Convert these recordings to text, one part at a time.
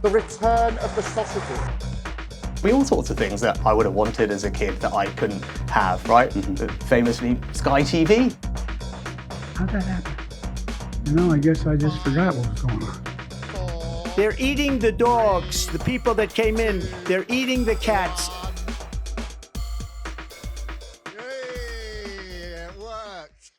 the return of the sausages. All sorts of things that I would have wanted as a kid that I couldn't have, right? Famously, Sky TV. How'd that happen? I guess I just forgot what was going on. They're eating the dogs, the people that came in. They're eating the cats. Hey, it worked.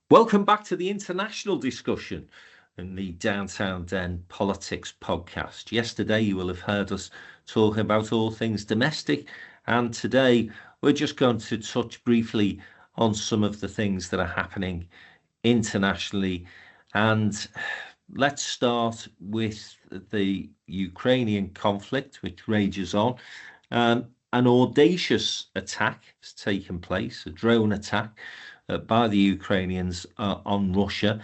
Welcome back to the international discussion in the Downtown Den Politics podcast. Yesterday, you will have heard us talking about all things domestic, and today we're just going to touch briefly on some of the things that are happening internationally. And let's start with the Ukrainian conflict, which rages on. An audacious attack has taken place, a drone attack by the Ukrainians on Russia.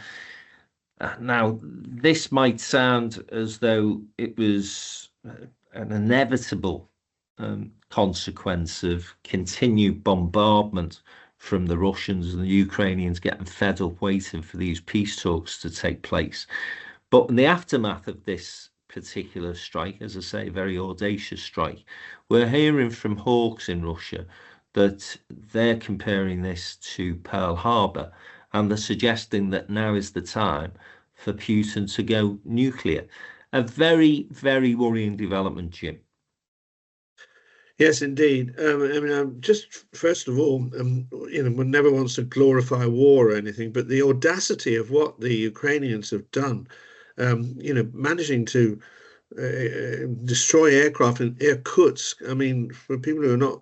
Now, this might sound as though it was an inevitable consequence of continued bombardment from the Russians and the Ukrainians getting fed up waiting for these peace talks to take place. But in the aftermath of this particular strike, as I say, a very audacious strike, we're hearing from hawks in Russia that they're comparing this to Pearl Harbor, and they're suggesting that now is the time for Putin to go nuclear. A very, very worrying development, Jim. Yes, indeed. Just first of all, one never wants to glorify war or anything, but the audacity of what the Ukrainians have done, managing to destroy aircraft in Irkutsk. I mean, for people who are not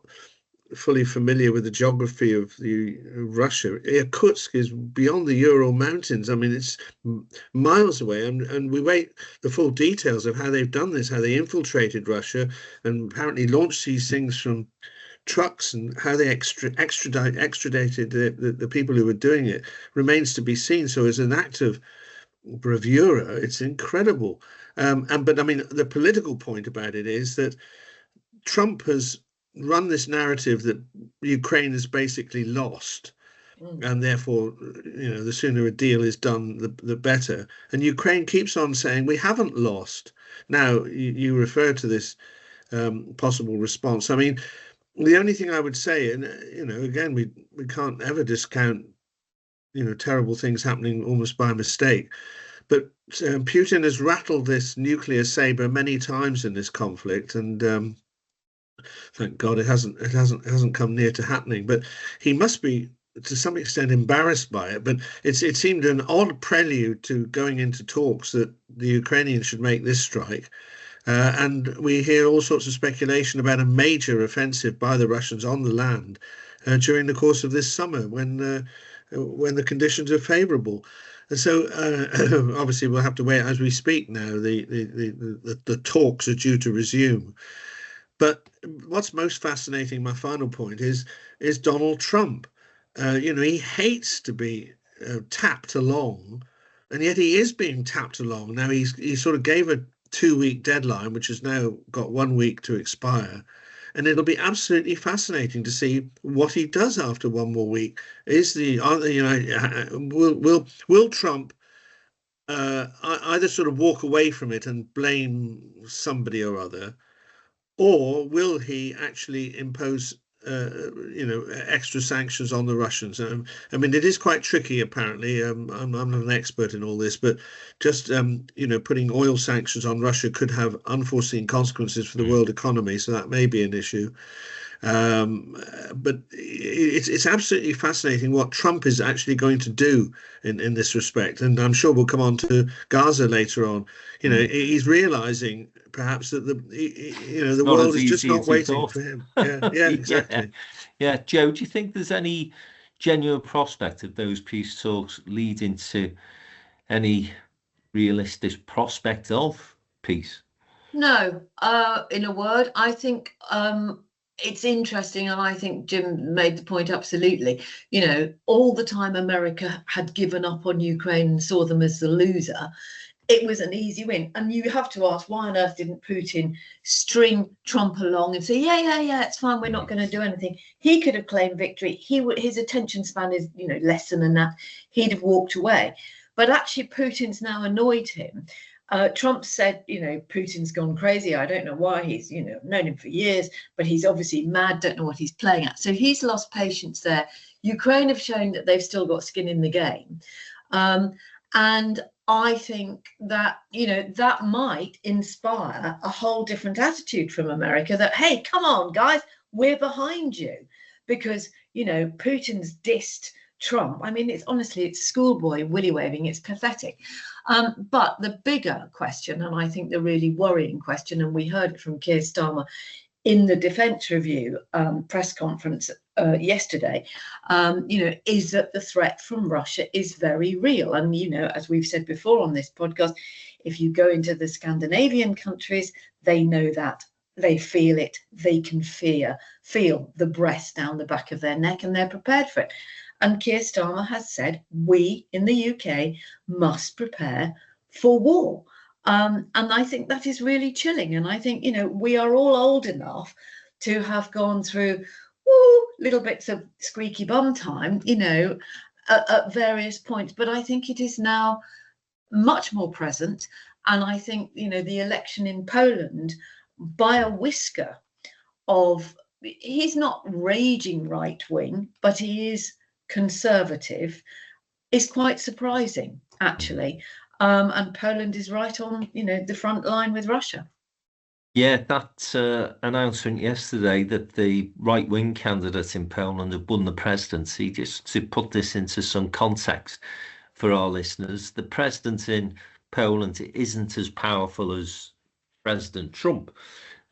fully familiar with the geography of Russia, Irkutsk is beyond the Ural Mountains. I mean, it's miles away, and we wait the full details of how they've done this, how they infiltrated Russia and apparently launched these things from trucks, and how they extradited the people who were doing it remains to be seen. So as an act of bravura, it's incredible. But I mean, the political point about it is that Trump has run this narrative that Ukraine has basically lost, and therefore, the sooner a deal is done, the better. And Ukraine keeps on saying we haven't lost. Now, you refer to this possible response. I mean, the only thing I would say, and again, we can't ever discount terrible things happening almost by mistake, but Putin has rattled this nuclear saber many times in this conflict, and thank God it hasn't come near to happening. But he must be to some extent embarrassed by it. But it seemed an odd prelude to going into talks that the Ukrainians should make this strike. And we hear all sorts of speculation about a major offensive by the Russians on the land during the course of this summer when the conditions are favourable. And so obviously we'll have to wait as we speak now. The talks are due to resume. But what's most fascinating, my final point, is Donald Trump. He hates to be tapped along, and yet he is being tapped along. Now, he sort of gave a 2-week deadline, which has now got 1 week to expire. And it'll be absolutely fascinating to see what he does after 1 more week. Will Trump either sort of walk away from it and blame somebody or other, or will he actually impose, extra sanctions on the Russians? I mean, it is quite tricky, apparently. I'm not an expert in all this, but just, putting oil sanctions on Russia could have unforeseen consequences for the world economy. So that may be an issue. But it's absolutely fascinating what Trump is actually going to do in this respect. And I'm sure we'll come on to Gaza later on. He's realizing perhaps that the world is just not waiting for him. Yeah, exactly. Yeah. Joe, do you think there's any genuine prospect of those peace talks leading to any realistic prospect of peace? No, in a word, I think it's interesting, and I think Jim made the point absolutely. All the time America had given up on Ukraine and saw them as the loser, it was an easy win. And you have to ask, why on earth didn't Putin string Trump along and say, yeah, it's fine, we're not going to do anything? He could have claimed victory. His attention span is, less than enough. He'd have walked away. But actually, Putin's now annoyed him. Trump said, Putin's gone crazy. I don't know why. He's, known him for years, but he's obviously mad, don't know what he's playing at. So he's lost patience there. Ukraine have shown that they've still got skin in the game. And I think that, that might inspire a whole different attitude from America that, hey, come on, guys, we're behind you. Because, Putin's dissed Trump. I mean, it's schoolboy willy waving. It's pathetic. But the bigger question, and I think the really worrying question, and we heard it from Keir Starmer in the Defence Review press conference yesterday, is that the threat from Russia is very real. And, as we've said before on this podcast, if you go into the Scandinavian countries, they know that. They feel it. They can feel the breath down the back of their neck, and they're prepared for it. And Keir Starmer has said, we in the UK must prepare for war. And I think that is really chilling. And I think, we are all old enough to have gone through little bits of squeaky bum time, at various points. But I think it is now much more present. And I think, the election in Poland, by a whisker of, he's not raging right wing, but he is conservative, is quite surprising, actually. And Poland is right on, the front line with Russia. Yeah, that announcement yesterday that the right-wing candidate in Poland had won the presidency, just to put this into some context for our listeners, the president in Poland isn't as powerful as President Trump,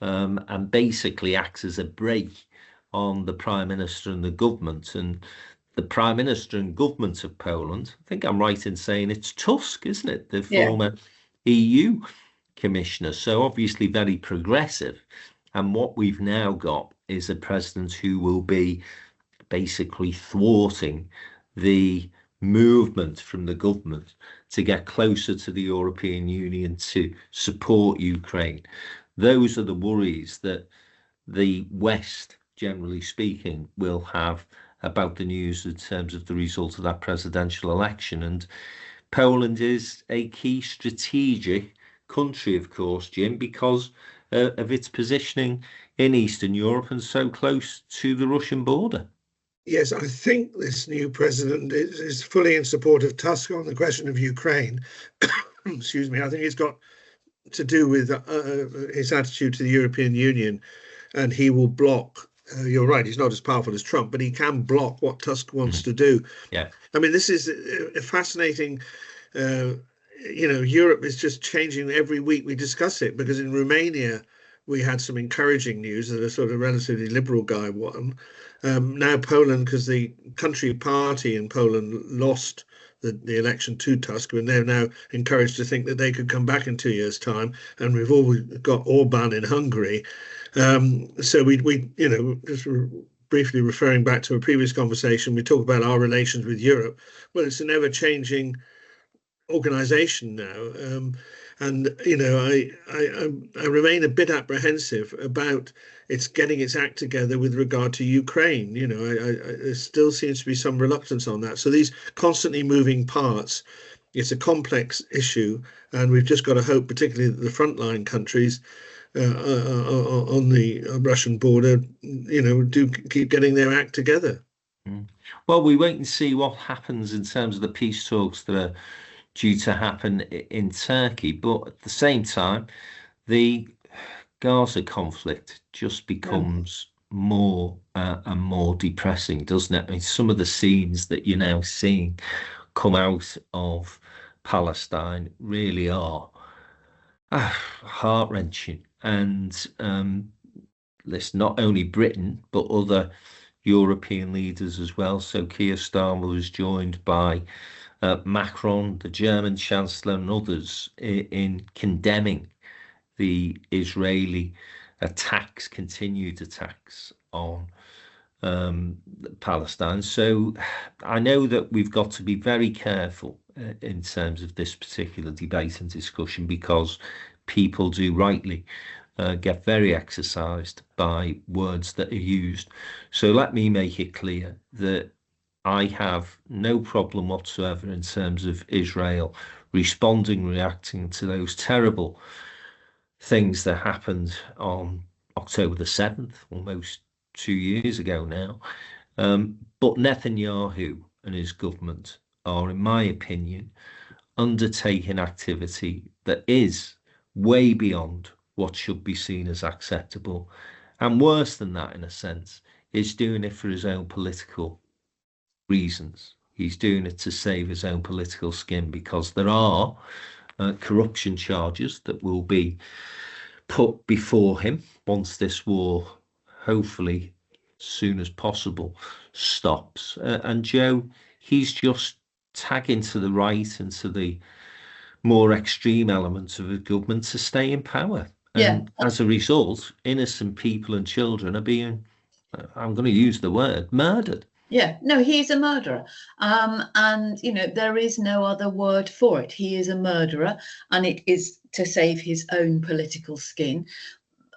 and basically acts as a brake on the Prime Minister and the government. And the Prime Minister and government of Poland, I think I'm right in saying it's Tusk, isn't it? The former EU commissioner. So obviously very progressive. And what we've now got is a president who will be basically thwarting the movement from the government to get closer to the European Union to support Ukraine. Those are the worries that the West, generally speaking, will have about the news in terms of the result of that presidential election. And Poland is a key strategic country, of course, Jim, because of its positioning in Eastern Europe and so close to the Russian border. Yes, I think this new president is fully in support of Tusk on the question of Ukraine. Excuse me. I think it's got to do with his attitude to the European Union, and he will block. You're right, he's not as powerful as Trump, but he can block what Tusk wants to do. Yeah. I mean, this is a fascinating, Europe is just changing every week we discuss it, because in Romania, we had some encouraging news that a sort of relatively liberal guy won. Now Poland, because the country party in Poland lost the election to Tusk, and they're now encouraged to think that they could come back in 2 years' time. And we've always got Orban in Hungary. So we just briefly referring back to a previous conversation, we talk about our relations with Europe. Well, it's an ever-changing organization now. And, I remain a bit apprehensive about its getting its act together with regard to Ukraine. There still seems to be some reluctance on that. So these constantly moving parts, it's a complex issue, and we've just got to hope, particularly the frontline countries on the Russian border, do keep getting their act together. Well, we wait and see what happens in terms of the peace talks that are due to happen in Turkey. But at the same time, the Gaza conflict just becomes more and more depressing, doesn't it? I mean, some of the scenes that you're now seeing come out of Palestine really are heart-wrenching. And listen, not only Britain, but other European leaders as well. So Keir Starmer was joined by Macron, the German Chancellor, and others in condemning the Israeli attacks, continued attacks on Palestine. So I know that we've got to be very careful in terms of this particular debate and discussion, because people do rightly get very exercised by words that are used. So let me make it clear that I have no problem whatsoever in terms of Israel reacting to those terrible things that happened on October the 7th, almost 2 years ago now. But Netanyahu and his government are, in my opinion, undertaking activity that is way beyond what should be seen as acceptable. And worse than that, in a sense, is doing it for his own political reasons. He's doing it to save his own political skin, because there are corruption charges that will be put before him once this war, hopefully soon as possible, stops. And Joe, he's just tagging to the right and to the more extreme elements of the government to stay in power. And as a result, innocent people and children are being, I'm going to use the word, murdered. Yeah, no, he's a murderer. And, you know, there is no other word for it. He is a murderer, and it is to save his own political skin.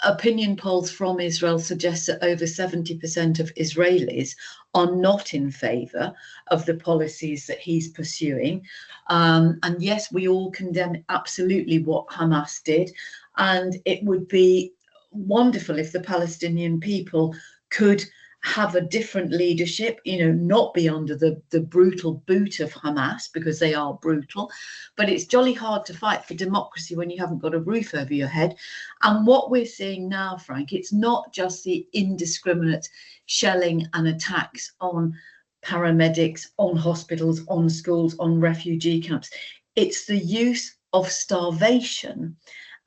Opinion polls from Israel suggest that over 70% of Israelis are not in favour of the policies that he's pursuing. And yes, we all condemn absolutely what Hamas did. And it would be wonderful if the Palestinian people could have a different leadership, you know, not be under the brutal boot of Hamas, because they are brutal. But it's jolly hard to fight for democracy when you haven't got a roof over your head. And what we're seeing now, Frank, it's not just the indiscriminate shelling and attacks on paramedics, on hospitals, on schools, on refugee camps. It's the use of starvation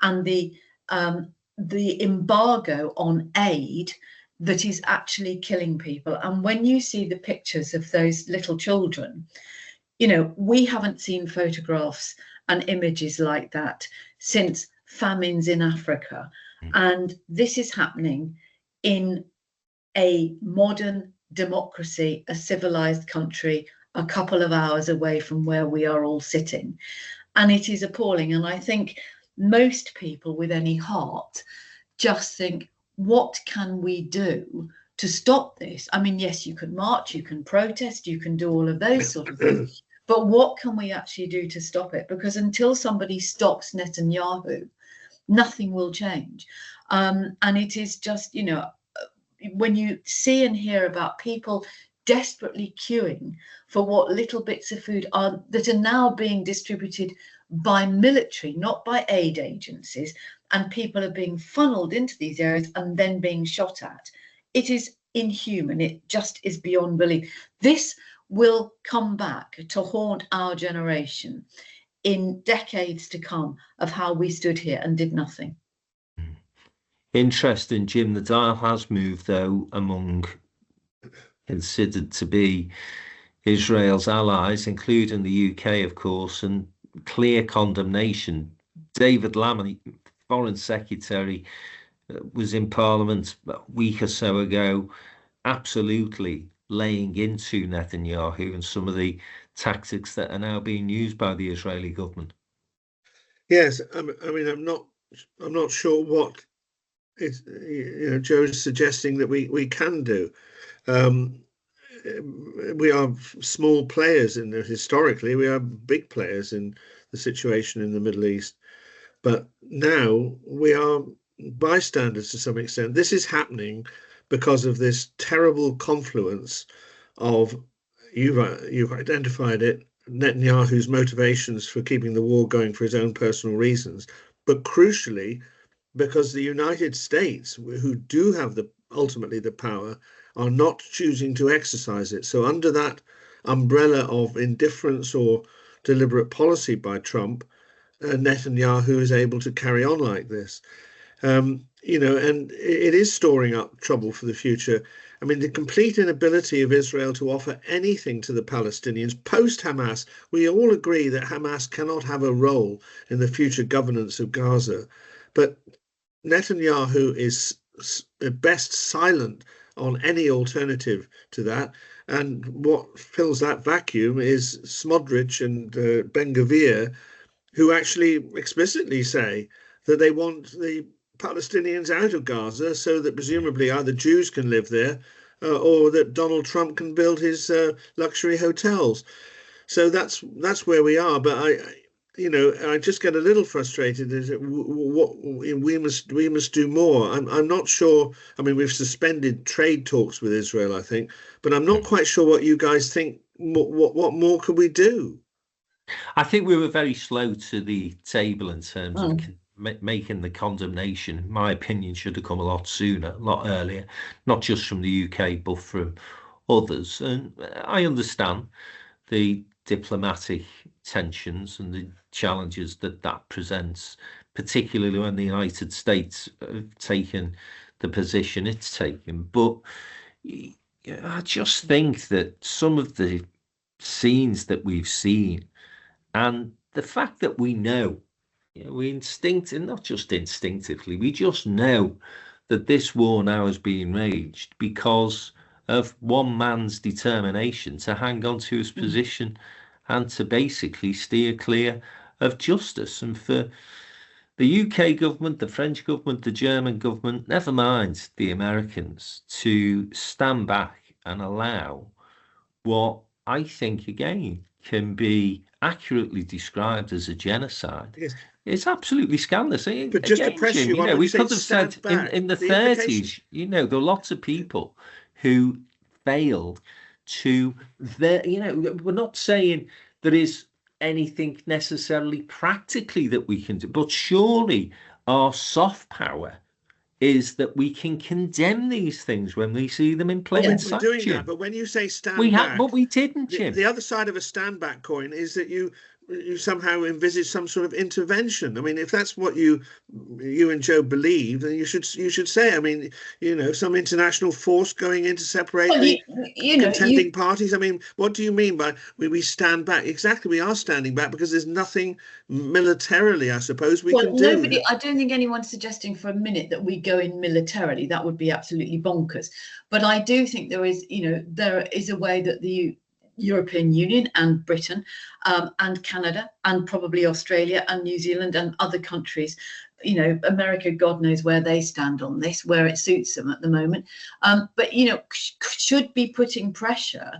and the embargo on aid that is actually killing people. And when you see the pictures of those little children, you know, we haven't seen photographs and images like that since famines in Africa. And this is happening in a modern democracy, a civilized country, a couple of hours away from where we are all sitting. And it is appalling. And I think most people with any heart just think, what can we do to stop this? I mean, yes, you can march, you can protest, you can do all of those sort of things, but what can we actually do to stop it? Because until somebody stops Netanyahu, nothing will change. And it is just, you know, when you see and hear about people desperately queuing for what little bits of food that are now being distributed by military, not by aid agencies, and people are being funneled into these areas and then being shot at. It is inhuman. It just is beyond belief. This will come back to haunt our generation in decades to come, of how we stood here and did nothing. Interesting, Jim. The dial has moved, though, among considered to be Israel's allies, including the UK, of course, and clear condemnation. David Lammy, Foreign Secretary, was in Parliament a week or so ago, absolutely laying into Netanyahu and some of the tactics that are now being used by the Israeli government. Yes, I mean, I'm not sure what is, you know, Joe's suggesting that we can do. We are small players historically. We are big players in the situation in the Middle East, but now we are bystanders to some extent. This is happening because of this terrible confluence of, you've identified it, Netanyahu's motivations for keeping the war going for his own personal reasons, but crucially because the United States, who do have ultimately the power, are not choosing to exercise it. So under that umbrella of indifference or deliberate policy by Trump, Netanyahu is able to carry on like this. You know, and it is storing up trouble for the future. I mean, the complete inability of Israel to offer anything to the Palestinians post-Hamas. We all agree that Hamas cannot have a role in the future governance of Gaza. But Netanyahu is at best silent on any alternative to that. And what fills that vacuum is Smotrich and Ben-Gvir, who actually explicitly say that they want the Palestinians out of Gaza so that presumably either Jews can live there or that Donald Trump can build his luxury hotels. So that's where we are. But I just get a little frustrated. Is it what we must do more? I'm not sure. I mean, we've suspended trade talks with Israel, I think, but I'm not quite sure what you guys think. What more could we do? I think we were very slow to the table in terms of making the condemnation. In my opinion, should have come a lot sooner, a lot earlier, not just from the UK, but from others. And I understand the diplomatic tensions and the challenges that presents, particularly when the United States have taken the position it's taken. But I just think that some of the scenes that we've seen and the fact that we know, and not just instinctively, we just know that this war now is being waged because of one man's determination to hang on to his position and to basically steer clear of justice. And for the UK government, the French government, the German government, never mind the Americans, to stand back and allow what I think, again, can be accurately described as a genocide. Yes. It's absolutely scandalous. But just again, to press Jim, you, we could have said in the 30s, there were lots of people who failed to, we're not saying there is anything necessarily practically that we can do, but surely our soft power is that we can condemn these things when we see them in plain sight. We're doing that, but when you say stand back, but we didn't, Jim. The other side of a stand back coin is that you somehow envisage some sort of intervention. I mean, if that's what you and Joe believe, then you should say. I mean, some international force going in to separate the contending parties. I mean, what do you mean by we stand back? Exactly, we are standing back because there's nothing militarily, I suppose, we can do. I don't think anyone's suggesting for a minute that we go in militarily. That would be absolutely bonkers. But I do think there is a way that the European Union and Britain and Canada and probably Australia and New Zealand and other countries, America, God knows where they stand on this, where it suits them at the moment, but should be putting pressure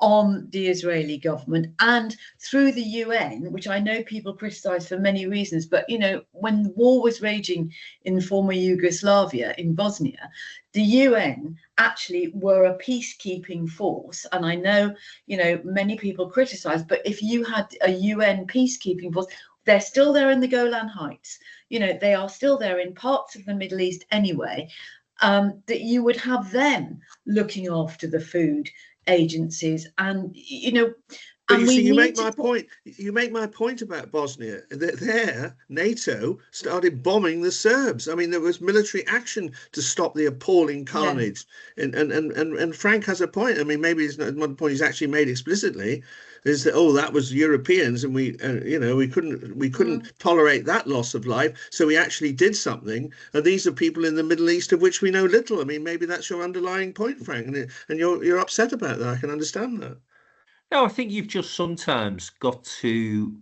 on the Israeli government and through the UN, which I know people criticize for many reasons, but when war was raging in former Yugoslavia, in Bosnia, the UN actually were a peacekeeping force. And I know, many people criticize, but if you had a UN peacekeeping force, they're still there in the Golan Heights. They are still there in parts of the Middle East anyway, that you would have them looking after the food agencies and you make my point. You make my point about Bosnia. There, NATO started bombing the Serbs. I mean, there was military action to stop the appalling carnage. Yeah. And Frank has a point. I mean, maybe it's not one point he's actually made explicitly. Is that that was Europeans, and we couldn't tolerate that loss of life, so we actually did something. And these are people in the Middle East of which we know little. I mean, maybe that's your underlying point, Frank, and you're upset about that. I can understand that. No, I think you've just sometimes got to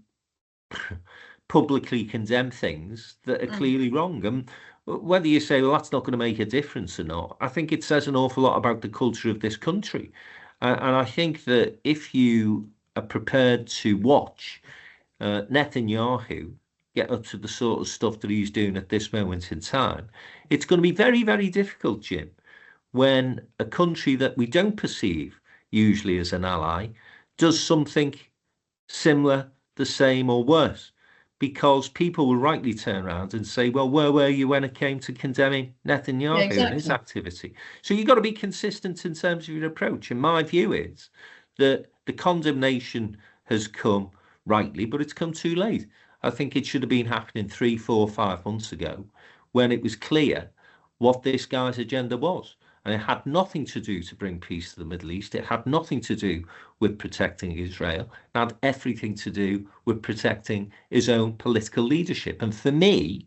publicly condemn things that are clearly wrong. And whether you say, well, that's not going to make a difference or not, I think it says an awful lot about the culture of this country. And I think that if you are prepared to watch Netanyahu get up to the sort of stuff that he's doing at this moment in time, it's going to be very, very difficult, Jim, when a country that we don't perceive usually as an ally does something similar, the same, or worse, because people will rightly turn around and say, well, where were you when it came to condemning Netanyahu and his activity? So you've got to be consistent in terms of your approach. And my view is that the condemnation has come rightly, but it's come too late. I think it should have been happening 3, 4, 5 months ago when it was clear what this guy's agenda was. And it had nothing to do to bring peace to the Middle East. It had nothing to do with protecting Israel. It had everything to do with protecting his own political leadership. And for me,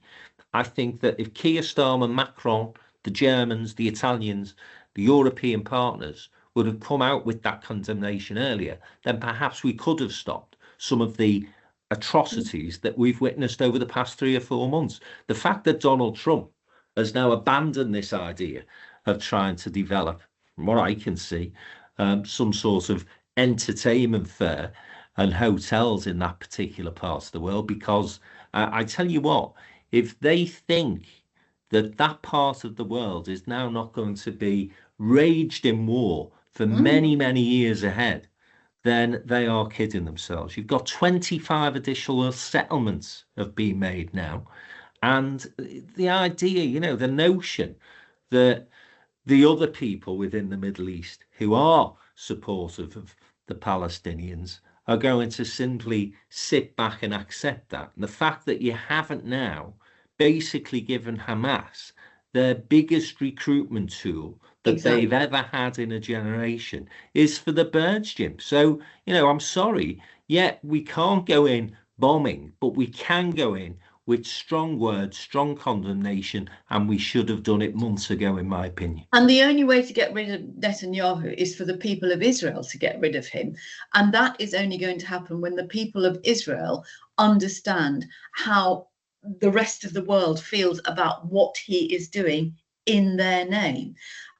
I think that if Keir Starmer, Macron, the Germans, the Italians, the European partners would have come out with that condemnation earlier, then perhaps we could have stopped some of the atrocities that we've witnessed over the past 3 or 4 months. The fact that Donald Trump has now abandoned this idea of trying to develop, from what I can see, some sort of entertainment fair and hotels in that particular part of the world, because I tell you what, if they think that that part of the world is now not going to be raged in war for many, many years ahead, then they are kidding themselves. You've got 25 additional settlements have been made now. And the idea, you know, the notion that the other people within the Middle East who are supportive of the Palestinians are going to simply sit back and accept that. And the fact that you haven't now basically given Hamas their biggest recruitment tool that they've ever had in a generation is for the birds, Jim. So, you know, I'm sorry, yet we can't go in bombing, but we can go in with strong words, strong condemnation, and we should have done it months ago, in my opinion. And the only way to get rid of Netanyahu is for the people of Israel to get rid of him. And that is only going to happen when the people of Israel understand how the rest of the world feels about what he is doing in their name.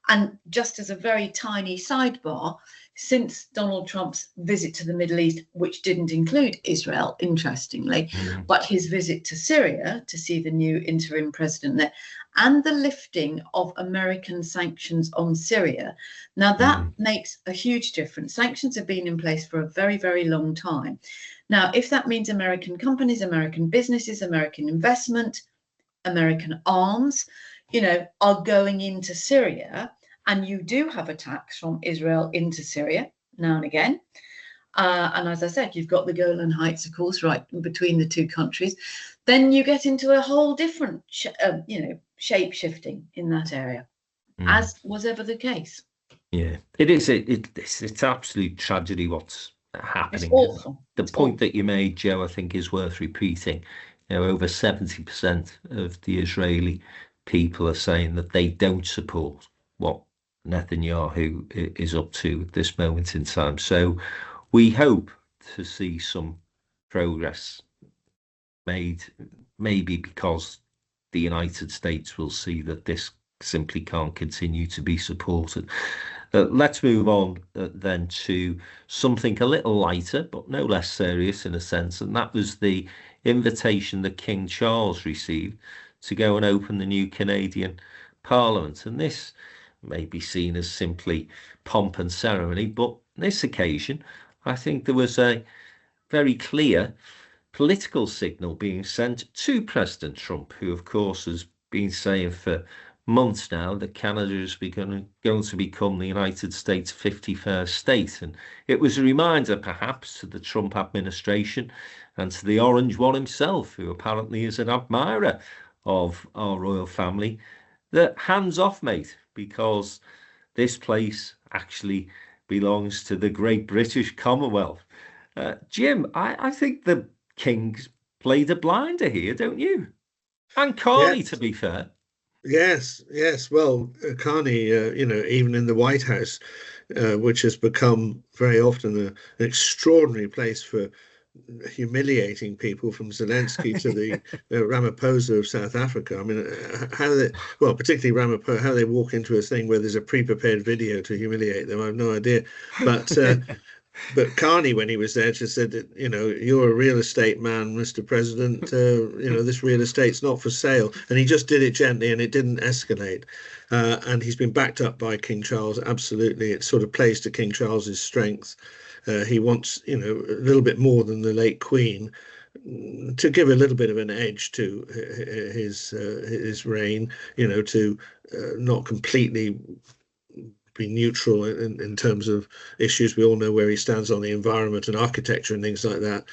And just as a very tiny sidebar, since Donald Trump's visit to the Middle East, which didn't include Israel, interestingly, but his visit to Syria to see the new interim president there, and the lifting of American sanctions on Syria. Now that makes a huge difference. Sanctions have been in place for a very, very long time. Now, if that means American companies, American businesses, American investment, American arms, you know, are going into Syria, and you do have attacks from Israel into Syria now and again. And as I said, you've got the Golan Heights, of course, right between the two countries. Then you get into a whole different, shape shifting in that area, as was ever the case. Yeah, it is. It's absolute tragedy what's happening. It's awful. The point that you made, Joe, I think is worth repeating. You know, over 70% of the Israeli people are saying that they don't support what Netanyahu is up to at this moment in time. So we hope to see some progress made, maybe because the United States will see that this simply can't continue to be supported. Let's move on then to something a little lighter, but no less serious in a sense, and that was the invitation that King Charles received to go and open the new Canadian Parliament. And this may be seen as simply pomp and ceremony, but on this occasion, I think there was a very clear political signal being sent to President Trump, who, of course, has been saying for months now that Canada is going to become the United States' 51st state. And it was a reminder, perhaps, to the Trump administration and to the Orange One himself, who apparently is an admirer of our royal family, that hands off, mate, because this place actually belongs to the Great British Commonwealth. Jim, I think the King's played a blinder here, don't you? And Carney, to be fair. Yes. Well, Carney, even in the White House, which has become very often an extraordinary place for humiliating people, from Zelensky to the Ramaphosa of South Africa. I mean, particularly Ramaphosa, how they walk into a thing where there's a pre-prepared video to humiliate them, I have no idea. But Carney, when he was there, just said that, you're a real estate man, Mr. President. This real estate's not for sale. And he just did it gently and it didn't escalate. And he's been backed up by King Charles. Absolutely. It sort of plays to King Charles's strength. He wants, a little bit more than the late Queen, to give a little bit of an edge to his reign, to not completely be neutral in terms of issues. We all know where he stands on the environment and architecture and things like that.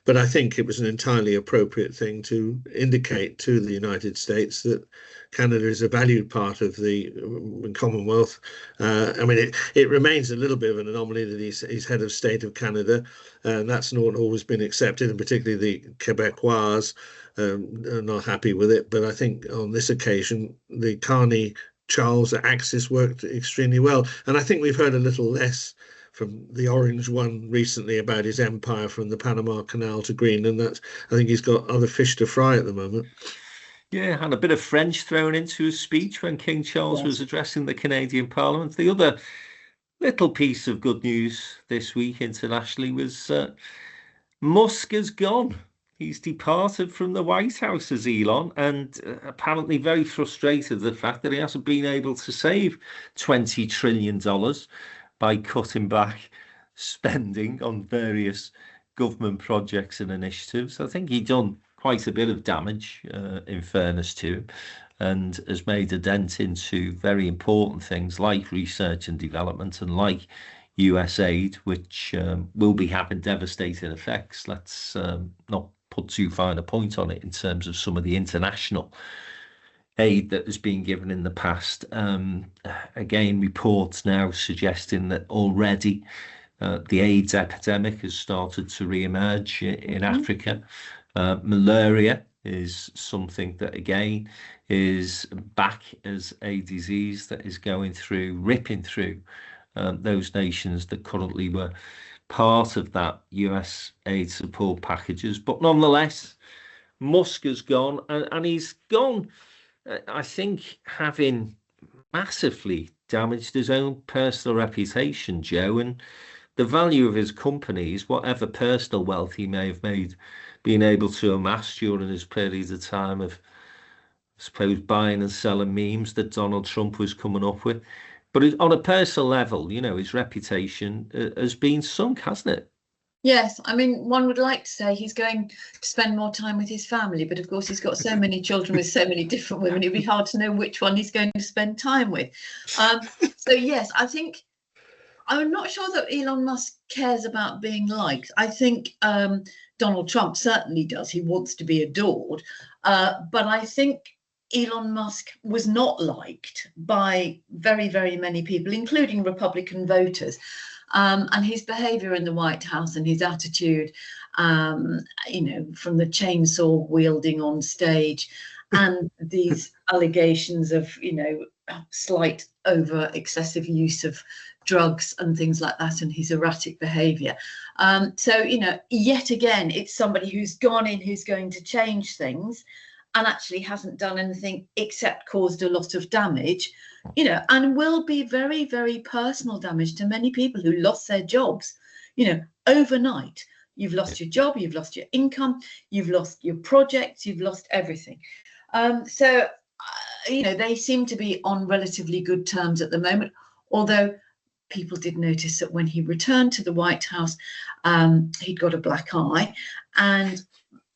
But I think it was an entirely appropriate thing to indicate to the United States that Canada is a valued part of the Commonwealth. It remains a little bit of an anomaly that he's head of state of Canada, and that's not always been accepted, and particularly the Quebecois are not happy with it. But I think on this occasion, the Carney-Charles axis worked extremely well. And I think we've heard a little less from the Orange One recently about his empire from the Panama Canal to Greenland. I think he's got other fish to fry at the moment. Yeah, and a bit of French thrown into his speech when King Charles was addressing the Canadian Parliament. The other Little piece of good news this week internationally was Musk has gone. He's departed from the White House as Elon, and apparently very frustrated at the fact that he hasn't been able to save $20 trillion by cutting back spending on various government projects and initiatives. I think he'd done quite a bit of damage, in fairness to him, and has made a dent into very important things like research and development and like US aid, which will be having devastating effects. Let's not put too fine a point on it in terms of some of the international aid that has been given in the past. Again, reports now suggesting that already the AIDS epidemic has started to re-emerge in Africa. Malaria is something that, again, is back as a disease that is ripping through those nations that currently were part of that US aid support packages. But nonetheless, Musk has gone, and he's gone, I think, having massively damaged his own personal reputation, Joe, and the value of his companies, whatever personal wealth he may have been able to amass during his period of time of, I suppose, buying and selling memes that Donald Trump was coming up with. But on a personal level, his reputation has been sunk, hasn't it? Yes, I mean, one would like to say he's going to spend more time with his family, but of course he's got so many children with so many different women, it'd be hard to know which one he's going to spend time with. So yes, I think, I'm not sure that Elon Musk cares about being liked. I think Donald Trump certainly does. He wants to be adored. But I think Elon Musk was not liked by very, very many people, including Republican voters. And his behavior in the White House and his attitude, from the chainsaw wielding on stage and these allegations of, slight over excessive use of drugs and things like that, and his erratic behavior. So, yet again, it's somebody who's gone in, who's going to change things, and actually hasn't done anything except caused a lot of damage, and will be very, very personal damage to many people who lost their jobs, overnight. You've lost your job, you've lost your income, you've lost your projects, you've lost everything. So, they seem to be on relatively good terms at the moment, although people did notice that when he returned to the White House, he'd got a black eye, and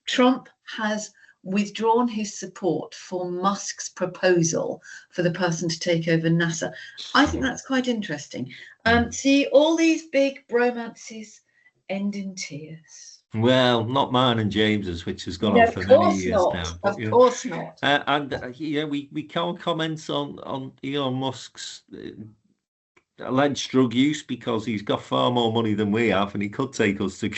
Trump has withdrawn his support for Musk's proposal for the person to take over NASA. I think that's quite interesting. See, all these big bromances end in tears. Well, not mine and James's, which has gone on for many years now. Of course not. We can't comment on Elon Musk's alleged drug use because he's got far more money than we have, and he could take us to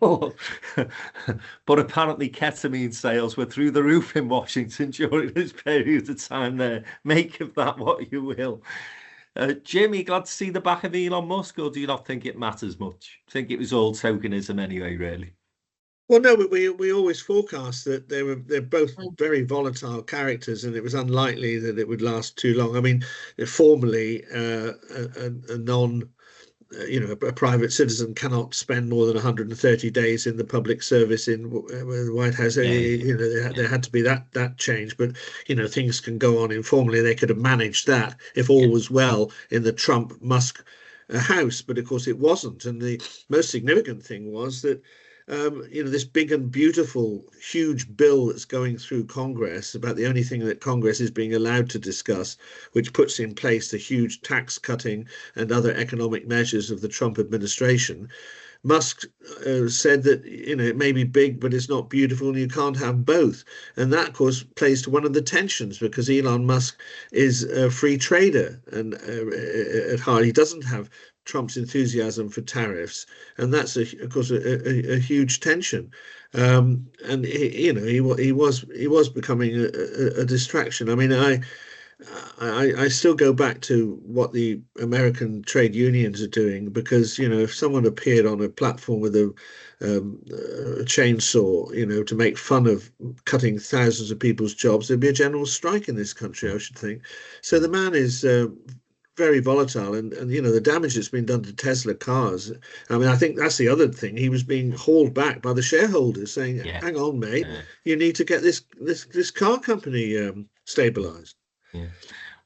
but apparently ketamine sales were through the roof in Washington during this period of time there. Make of that what you will. Jim, you glad to see the back of Elon Musk, or do you not think it matters much? I think it was all tokenism anyway, really. Well, no, but we always forecast that they're both very volatile characters, and it was unlikely that it would last too long. I mean, formally, a private citizen cannot spend more than 130 days in the public service in the White House. There had to be that change, but things can go on informally. They could have managed that if all was well in the Trump-Musk house, but of course it wasn't. And the most significant thing was that this big and beautiful, huge bill that's going through Congress, about the only thing that Congress is being allowed to discuss, which puts in place the huge tax cutting and other economic measures of the Trump administration. Musk said that it may be big, but it's not beautiful, and you can't have both. And that, of course, plays to one of the tensions, because Elon Musk is a free trader, and at heart he doesn't have Trump's enthusiasm for tariffs, and that's of course a huge tension. And he was becoming a distraction. I mean, I still go back to what the American trade unions are doing, because if someone appeared on a platform with a chainsaw, to make fun of cutting thousands of people's jobs, there'd be a general strike in this country, I should think. So the man is very volatile, and the damage that's been done to Tesla cars. I mean, I think that's the other thing. He was being hauled back by the shareholders, saying, "Hang on, mate, you need to get this car company stabilized." Yeah.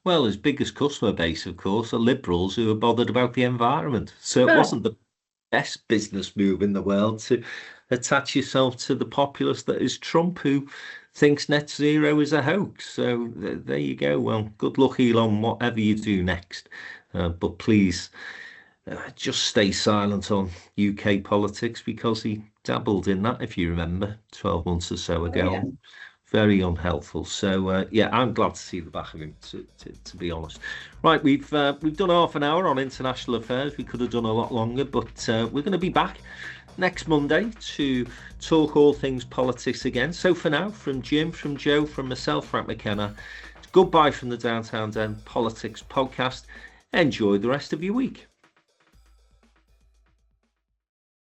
Well, his biggest customer base, of course, are liberals who are bothered about the environment. So it wasn't the best business move in the world to attach yourself to the populist that is Trump, who thinks net zero is a hoax. So there you go. Well, good luck, Elon, whatever you do next. But please just stay silent on UK politics, because he dabbled in that, if you remember, 12 months or so ago. Yeah. Very unhelpful. So yeah, I'm glad to see the back of him, to be honest. Right, we've done half an hour on international affairs. We could have done a lot longer, but we're going to be back next Monday to talk all things politics again. So for now, from Jim, from Joe, from myself, Frank McKenna, goodbye from the Downtown Den Politics Podcast. Enjoy the rest of your week.